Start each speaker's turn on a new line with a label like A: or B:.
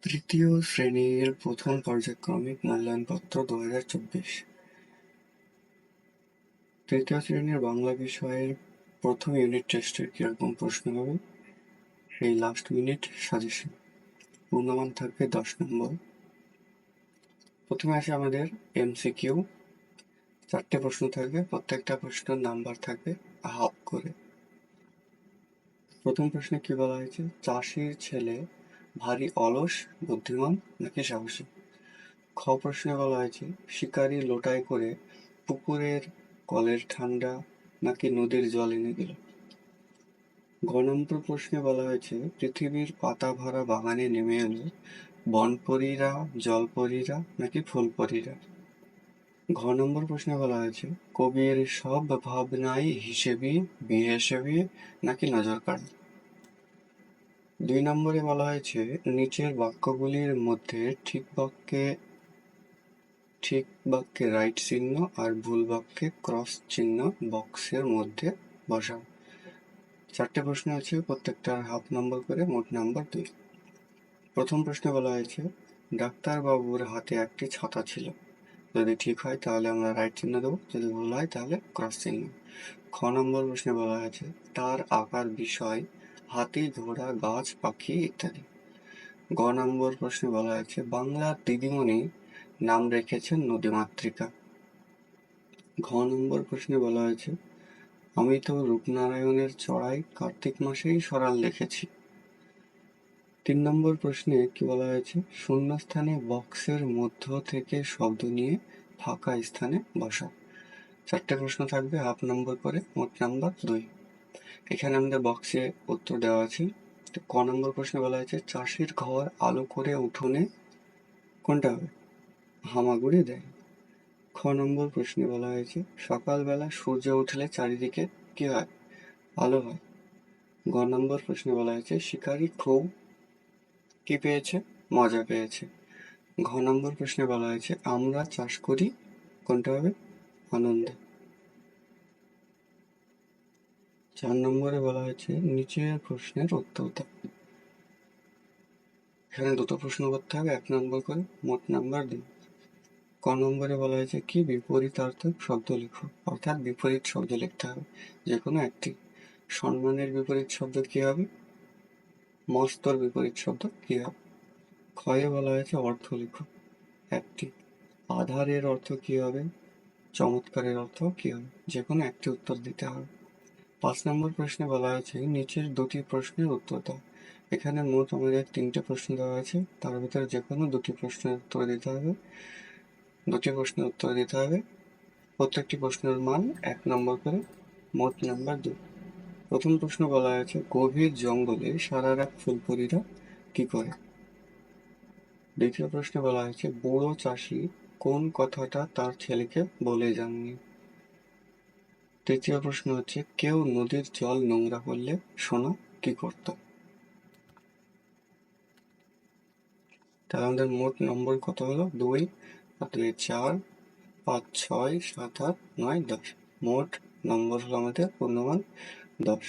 A: তৃতীয় শ্রেণীর প্রথম পর্যায়ক্রমিক মূল্যায়নপত্র 2024। তৃতীয় শ্রেণীর বাংলা বিষয়ের প্রথম ইউনিট টেস্টের কিরকম প্রশ্ন হবে সেই লাস্ট মিনিট সাজেশন। পূর্ণমান থাকবে 10 নম্বর। প্রথমে আসে আমাদের MCQ, 4টে প্রশ্ন থাকবে, প্রত্যেকটা প্রশ্নের নাম্বার থাকবে হাফ করে। প্রথম প্রশ্নে কি বলা হয়েছে? চাষির ছেলে ভারী অলস, বুদ্ধিমান নাকি সাহসী? খ প্রশ্নে বলা হয়েছে শিকারী লোটায় করে পুকুরের কলের ঠান্ডা নাকি নদীর জল এনে দিল? গ নম্বর প্রশ্নে বলা হয়েছে পৃথিবীর পাতা ভরা বাগানে নেমে এলো বনপরীরা, জলপরীরা নাকি ফুলপরীরা? ঘ নম্বর প্রশ্নে বলা হয়েছে কবির সব ভাবনাই হিসেবি, বেহিসেবি নাকি নজর কাড়া? 2 নম্বরে বলা হয়েছে নিচের বাক্যগুলির মধ্যে ঠিক বাক্যে রাইট চিহ্ন আর ভুল বাক্যে ক্রস চিহ্ন বক্সের মধ্যে বসাও। 4টে প্রশ্ন আছে, প্রত্যেকটার হাফ নম্বর করে, মোট নাম্বার 2। প্রথম প্রশ্নে বলা হয়েছে ডাক্তার বাবুর হাতে একটি ছাতা ছিল। যদি ঠিক হয় তাহলে আমরা রাইট চিহ্ন দেবো, যদি ভুল হয় তাহলে ক্রস চিহ্ন। খ নম্বর প্রশ্নে বলা হয়েছে তার আঁকার বিষয় হাতি, ঘোড়া, গাছ, পাখি ইত্যাদি। গ নম্বর প্রশ্নে বলা হয়েছে বাংলার দিদিমণি নাম রেখেছেন নদীমাতৃকা। ঘ নম্বর প্রশ্নে বলা হয়েছে আমি তো রূপনারায়ণের চড়াই কার্তিক মাসেই সরাল দেখেছি। 3 নম্বর প্রশ্নে কি বলা হয়েছে শূন্যস্থানে বক্সের মধ্য থেকে শব্দ নিয়ে ফাঁকা স্থানে বসা। 4টে প্রশ্ন থাকবে, হাফ নম্বর করে, মোট নাম্বার 2। এখানে আমাদের বক্সে উত্তর দেওয়া আছে। ক নম্বর প্রশ্নে বলা হয়েছে চাষির ঘর আলো করে উঠোনে কোনটা হবে? হামাগুড়ি দেয়। খ নম্বর প্রশ্নে বলা হয়েছে সকালবেলা সূর্য উঠলে চারিদিকে কি হয়? আলো হয়। গ নম্বর প্রশ্নে বলা হয়েছে শিকারী খুব কি পেয়েছে? মজা পেয়েছে। ঘ নম্বর প্রশ্নে বলা হয়েছে আমরা চাষ করি কোনটা হবে? আনন্দে। 4 নম্বরে বলা হয়েছে নিচের প্রশ্নের উত্তর দাও। এখানে 2টো প্রশ্ন করতে হবে, 1 নম্বর করে, মোট নাম্বার 2। ক নম্বরে বলা হয়েছে কি বিপরীতার্থক শব্দ লিখো, অর্থাৎ বিপরীত শব্দ লিখতে হবে যে কোনো একটি। সম্মানের বিপরীত শব্দ কি হবে? মস্তর বিপরীত শব্দ কি হবে? ক্ষয়ে বলা হয়েছে অর্থ লিখো একটি। আধারের অর্থ কি হবে? চমৎকারের অর্থ কি হবে? যে কোনো একটি উত্তর দিতে হবে। 5 নম্বর প্রশ্নে বলা হয়েছে নিচের 2টি প্রশ্নের উত্তর দাও। এখানে মোট আমাদের 3টে প্রশ্ন দেওয়া আছে, তার ভিতরে যে কোনো 2টি প্রশ্নের উত্তর দিতে হবে। 2টি প্রশ্নের উত্তর দিতে হবে, প্রত্যেকটি প্রশ্নের মান 1 নম্বর করে, মোট নাম্বার 2। প্রথম প্রশ্ন বলা হয়েছে গভীর জঙ্গলে সারা রাত ফুলপরীরা কি করে? দ্বিতীয় প্রশ্নে বলা হয়েছে বুড়ো চাষি কোন কথাটা তার ছেলেকে বলে যাননি? তৃতীয় প্রশ্ন হচ্ছে কেউ নদীর জল নোংরা করলে সোনা কি করত? তাহলে আমাদের মোট নম্বর কত হলো? 2 আর 2 4, 5 6 7 8 9 10। মোট নম্বর হলো আমাদের পূর্ণমান 10।